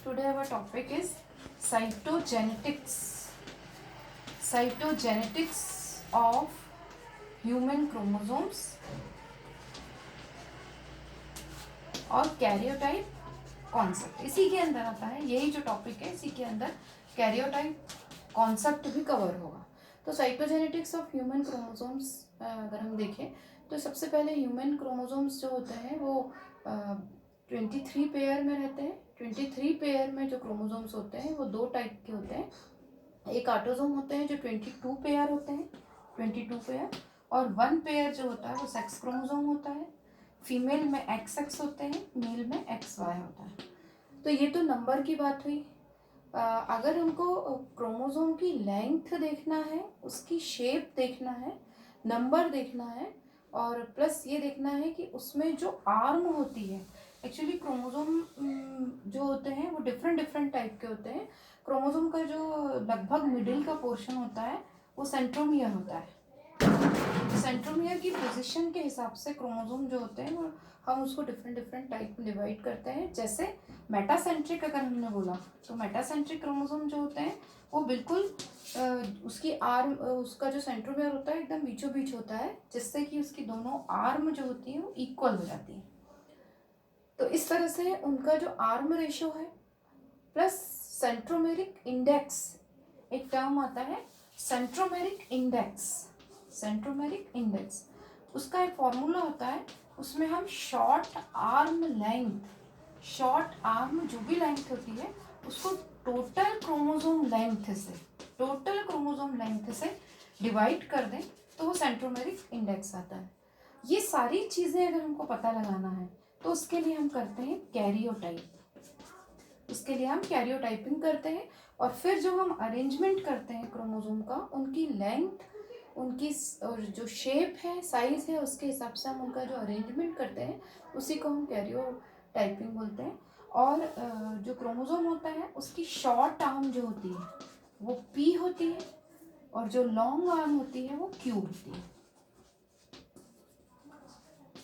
Today our topic is cytogenetics. Cytogenetics of human chromosomes और karyotype concept इसी के अंदर आता है. यही जो टॉपिक है इसी के अंदर कैरियोटाइप कॉन्सेप्ट भी कवर होगा. तो साइटोजेनेटिक्स ऑफ ह्यूमन क्रोमोसोम्स अगर हम देखें तो सबसे पहले ह्यूमन क्रोमोसोम्स जो होते हैं वो 23 पेयर में रहते हैं. 23 पेयर में जो क्रोमोसोम्स होते हैं वो दो टाइप के होते हैं. एक ऑटोसोम होते हैं जो 22 पेयर होते हैं, 22 पेयर, और 1 पेयर जो होता है वो सेक्स क्रोमोसोम होता है. फीमेल में XX होते हैं, मेल में XY होता है. तो ये तो नंबर की बात हुई. अगर हमको क्रोमोसोम की लेंथ देखना है, उसकी शेप देखना है, नंबर देखना है, और प्लस ये देखना है कि उसमें जो आर्म होती है, एक्चुअली क्रोमोसोम जो होते हैं वो डिफरेंट टाइप के होते हैं. क्रोमोसोम का जो लगभग मिडिल का पोर्शन होता है वो सेंट्रोमियर होता है. सेंट्रोमियर की पोजीशन के हिसाब से क्रोमोसोम जो होते हैं वो हम उसको डिफरेंट टाइप में डिवाइड करते हैं. जैसे मेटासेंट्रिक अगर हमने बोला तो मेटासेंट्रिक क्रोमोसोम जो होते हैं वो बिल्कुल उसकी आर्म, उसका जो सेंट्रोमियर होता है एकदम बीचों बीच होता है, जिससे कि उसकी दोनों आर्म जो होती है वो इक्वल हो जाती है. तो इस तरह से उनका जो आर्म रेशो है प्लस सेंट्रोमेरिक इंडेक्स, एक टर्म आता है सेंट्रोमेरिक इंडेक्स. सेंट्रोमेरिक इंडेक्स उसका एक फॉर्मूला होता है. उसमें हम short arm length, short arm जो भी लेंथ होती है उसको टोटल क्रोमोसोम लेंथ से डिवाइड कर दें तो वो सेंट्रोमेरिक इंडेक्स आता है. ये सारी चीज़ें अगर हमको पता लगाना है तो उसके लिए हम करते हैं कैरियोटाइप. उसके लिए हम कैरियोटाइपिंग करते हैं और फिर जो हम अरेंजमेंट करते हैं क्रोमोसोम का, उनकी लेंथ, उनकी और जो शेप है, साइज है, उसके हिसाब से हम उनका जो अरेंजमेंट करते हैं उसी को हम कैरियोटाइपिंग बोलते हैं. और जो क्रोमोसोम होता है उसकी शॉर्ट आर्म जो होती है वो P होती है और जो लॉन्ग आर्म होती है वो Q होती है.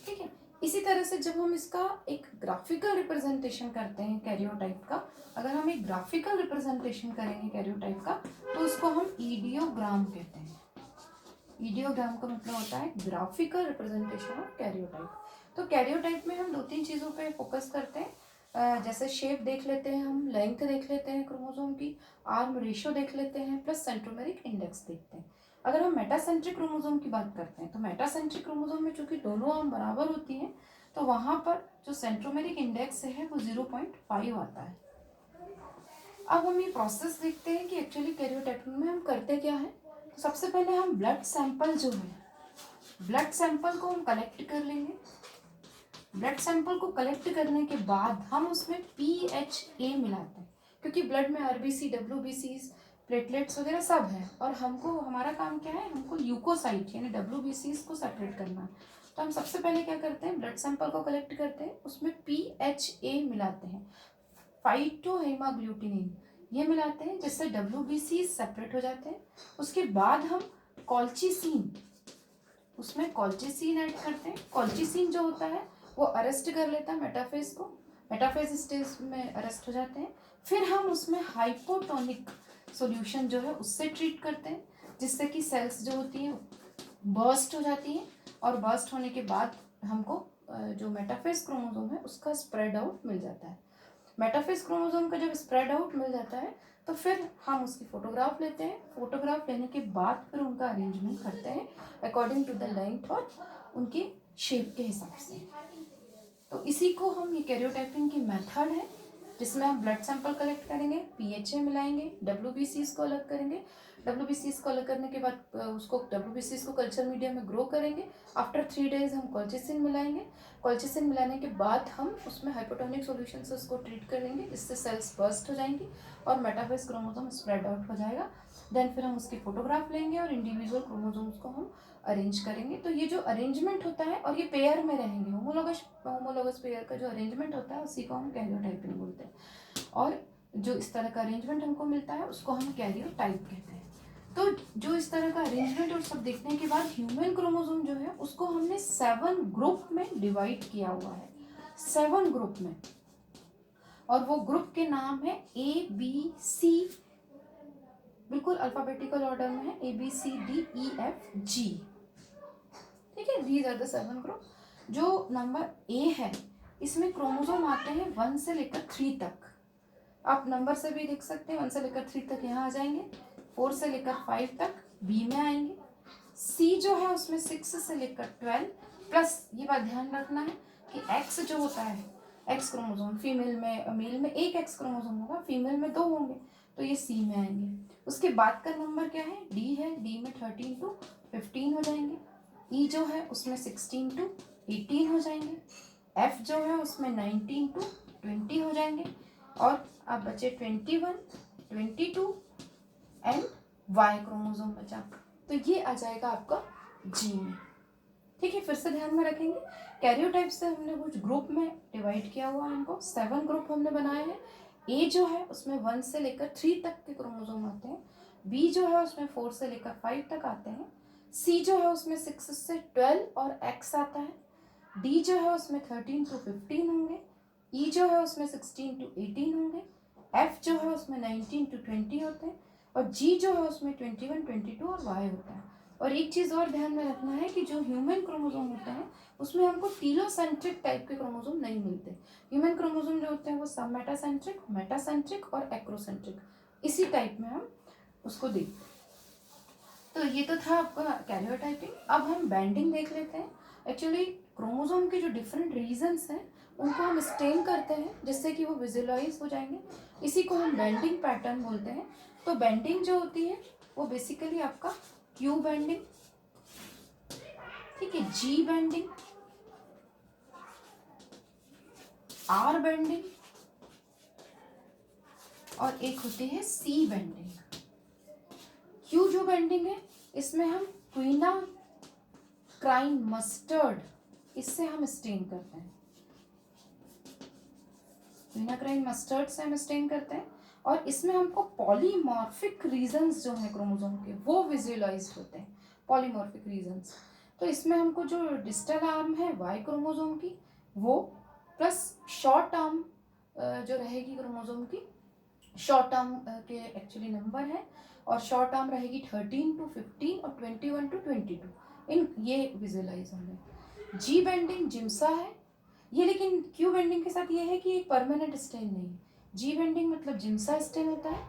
ठीक है. इसी तरह से जब हम इसका एक ग्राफिकल रिप्रेजेंटेशन करते हैं कैरियोटाइप का, अगर हम एक ग्राफिकल रिप्रेजेंटेशन करेंगे कैरियोटाइप का तो उसको हम ईडियोग्राम कहते हैं. ईडियोग्राम का मतलब होता है ग्राफिकल रिप्रेजेंटेशन ऑफ कैरियोटाइप. तो कैरियोटाइप में हम 2-3 चीज़ों पे फोकस करते हैं. जैसे शेप देख लेते हैं, हम लेंथ देख लेते हैं क्रोमोसोम की, आर्म रेशियो देख लेते हैं, प्लस सेंट्रोमेरिक इंडेक्स देखते हैं. अगर हम मेटासेंट्रिक क्रोमोसोम की बात करते हैं तो मेटासेंट्रिक क्रोमोसोम में चूंकि दोनों आर्म बराबर होती हैं तो वहाँ पर जो सेंट्रोमेरिक इंडेक्स है वो 0.5 आता है. अब हम ये प्रोसेस देखते हैं कि एक्चुअली कैरियोटाइपिंग में हम करते क्या है. तो सबसे पहले हम ब्लड सैंपल जो है, ब्लड सैंपल को हम कलेक्ट कर लेंगे. ब्लड सैंपल को कलेक्ट करने के बाद हम उसमें PHA मिलाते हैं, क्योंकि ब्लड में RBC, WBC, प्लेटलेट्स वगैरह सब है, और हमको, हमारा काम क्या है, हमको ल्यूकोसाइट यानी WBC को सेपरेट करना है. तो हम सबसे पहले क्या करते हैं, ब्लड सैंपल को कलेक्ट करते हैं, उसमें PHA मिलाते हैं, फाइटोहेमाग्लूटिनिन ये मिलाते हैं, जिससे WBC सेपरेट हो जाते हैं. उसके बाद हम कॉल्चिसिन, उसमें कॉल्चिसिन ऐड करते हैं. कॉल्चिसिन जो होता है वो अरेस्ट कर लेता है मेटाफेज को, मेटाफेज स्टेज में अरेस्ट हो जाते हैं. फिर हम उसमें हाइपोटोनिक सॉल्यूशन जो है उससे ट्रीट करते हैं, जिससे कि सेल्स जो होती हैं बर्स्ट हो जाती हैं, और बर्स्ट होने के बाद हमको जो मेटाफेज क्रोमोसोम है उसका स्प्रेड आउट मिल जाता है. मेटाफेज क्रोमोसोम का जब स्प्रेड आउट मिल जाता है तो फिर हम उसकी फोटोग्राफ लेते हैं. फोटोग्राफ लेने के बाद फिर उनका अरेंजमेंट करते हैं अकॉर्डिंग टू द लेंथ और उनकी शेप के हिसाब से. तो इसी को हम, ये कैरियोटाइपिंग की मेथड है जिसमें हम ब्लड सैंपल कलेक्ट करेंगे, PHA मिलाएंगे, WBCs को अलग करेंगे, WBCs को अलग करने के बाद उसको WBCs को कल्चर मीडिया में ग्रो करेंगे. आफ्टर 3 days हम कॉल्चिसिन मिलाएंगे. कॉल्चिसिन मिलाने के बाद हम उसमें हाइपोटोनिक सॉल्यूशन से उसको ट्रीट करेंगे, जिससे सेल्स बर्स्ट हो जाएंगी और मेटाफेज क्रोमोसोम स्प्रेड आउट हो जाएगा. देन फिर हम उसकी फोटोग्राफ लेंगे और इंडिविजुअल क्रोमोसोम्स को हम अरेंज करेंगे. तो ये जो अरेंजमेंट होता है, और ये पेयर में रहेंगे, होमोलोगस पेयर का जो अरेंजमेंट होता है उसी को हम कैरियोटाइपिंग बोलते हैं. और जो इस तरह का अरेंजमेंट हमको मिलता है उसको हम कैरियोटाइप कहते हैं. तो जो इस तरह का अरेंजमेंट और सब देखने के बाद ह्यूमन क्रोमोसोम जो है उसको हमने 7 ग्रुप में डिवाइड किया हुआ है, 7 ग्रुप में. और वो ग्रुप के नाम है ABC, बिल्कुल अल्फाबेटिकल ऑर्डर में है, ABCDEFG। ठीक है, दीज आर द 7 ग्रुप। जो नंबर ए है इसमें क्रोमोसोम आते हैं 1 से लेकर 3 तक। आप नंबर से भी देख सकते हैं, 1 से लेकर 3 तक यहाँ आ जाएंगे, 4 से लेकर 5 तक बी में आएंगे। सी जो है उसमें 6 से लेकर 12 प्लस, ये बात ध्यान रखना है कि एक्स जो होता है, एक्स क्रोमोसोम, फीमेल में मेल में एक एक्स क्रोमोसोम होगा, फीमेल में 2 होंगे, तो ये सी में आएंगे। उसके बाद का नंबर क्या है, डी है, डी में 13 to 15 हो जाएंगे। ई जो है उसमें 16 to 18 हो जाएंगे। एफ जो है उसमें 19 to 20 हो जाएंगे। और अब बचे 21, 22 एंड वाई क्रोमोसोम बचा, तो ये आ जाएगा आपका जी में। ठीक है, फिर से ध्यान में रखेंगे, कैरियोटाइप से हमने कुछ ग्रुप में डिवाइड किया हुआ है इनको, 7 ग्रुप हमने बनाए हैं। ए जो है उसमें 1 से लेकर 3 तक के क्रोमोसोम आते हैं। बी जो है उसमें 4 से लेकर 5 तक आते हैं। सी जो है उसमें 6 से 12 और एक्स आता है। डी जो है उसमें 13 to 15 होंगे। ई जो है उसमें 16 to 18 होंगे। एफ जो है उसमें 19 to 20 होते हैं। और जी जो है उसमें 21, 22 और वाई होता है। और एक चीज़ और ध्यान में रखना है कि जो ह्यूमन क्रोमोसोम होते हैं उसमें हमको टीलोसेंट्रिक टाइप के क्रोमोसोम नहीं मिलते। ह्यूमन क्रोमोसोम जो होते हैं वो सब मेटासेंट्रिक, मेटासेंट्रिक और एक्रोसेंट्रिक, इसी टाइप में हम उसको देखते हैं। तो ये तो था आपका कैरियोटाइपिंग। अब हम बैंडिंग देख लेते हैं। एक्चुअली क्रोमोसोम के जो डिफरेंट रीजन्स हैं उनको हम स्टेन करते हैं जिससे कि वो विजुअलाइज हो जाएंगे, इसी को हम बैंडिंग पैटर्न बोलते हैं। तो बैंडिंग जो होती है वो बेसिकली आपका क्यू बैंडिंग, ठीक है, जी बैंडिंग, आर बैंडिंग और एक होती है सी बैंडिंग। क्यू जो बैंडिंग है इसमें हम क्वीना क्राइन मस्टर्ड, इससे हम स्टेन करते हैं, क्वीना क्राइन मस्टर्ड से हम स्टेन करते हैं। और इसमें हमको पॉलीमॉर्फिक रीजन्स जो है क्रोमोसोम के वो विजुअलाइज होते हैं, पॉलीमॉर्फिक रीजन्स। तो इसमें हमको जो डिस्टल आर्म है वाई क्रोमोसोम की वो, प्लस शॉर्ट आर्म जो रहेगी क्रोमोसोम की, शॉर्ट आर्म के एक्चुअली नंबर है, और शॉर्ट आर्म रहेगी 13 to 15 और 21 to 22, इन ये विजुअलाइज होंगे। जी बेंडिंग जिम्सा है ये, लेकिन क्यू बेंडिंग के साथ ये है कि एक परमानेंट स्टेन नहीं है। जी बेंडिंग मतलब जिम्सा स्टेन होता है,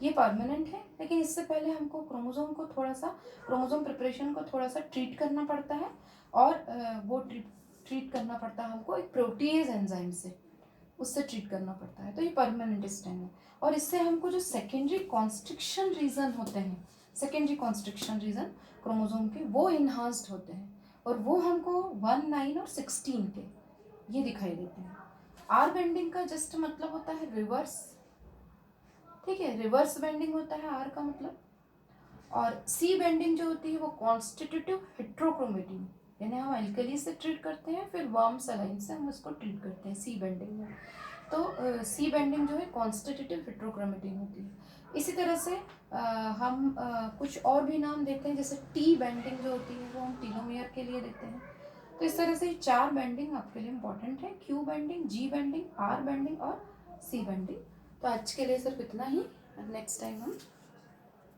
ये परमानेंट है, लेकिन इससे पहले हमको क्रोमोसोम को थोड़ा सा, क्रोमोसोम प्रिपरेशन को थोड़ा सा ट्रीट करना पड़ता है, और वो ट्रीट करना पड़ता है हमको एक प्रोटीएज एंजाइम से, उससे ट्रीट करना पड़ता है, तो ये परमानेंट स्टेन है। और इससे हमको जो सेकेंडरी कॉन्स्ट्रिक्शन रीजन होते हैं, सेकेंडरी कॉन्स्ट्रिक्शन रीजन क्रोमोसोम के वो इन्हांस्ड होते हैं, और वो हमको 1, 9 और 16 के ये दिखाई देते हैं। आर बेंडिंग का जस्ट मतलब होता है रिवर्स, ठीक है, रिवर्स बेंडिंग होता है आर का मतलब। और सी बेंडिंग जो होती है वो कॉन्स्टिट्यूटिव हेट्रोक्रोमेटिन, यानी हम अल्कली से ट्रीट करते हैं, फिर वार्म सलाइन से हम उसको ट्रीट करते हैं सी बेंडिंग में। तो सी बेंडिंग जो है कॉन्स्टिट्यूटिव हेट्रोक्रोमेटिन होती है। इसी तरह से हम कुछ और भी नाम देते हैं, जैसे टी बेंडिंग जो होती है वो हम टीलोमियर के लिए देते हैं। तो इस तरह से 4 बेंडिंग आपके लिए इंपॉर्टेंट है, Q bending, G bending, R bending और सी बेंडिंग। तो आज के लिए सिर्फ इतना ही, नेक्स्ट टाइम हम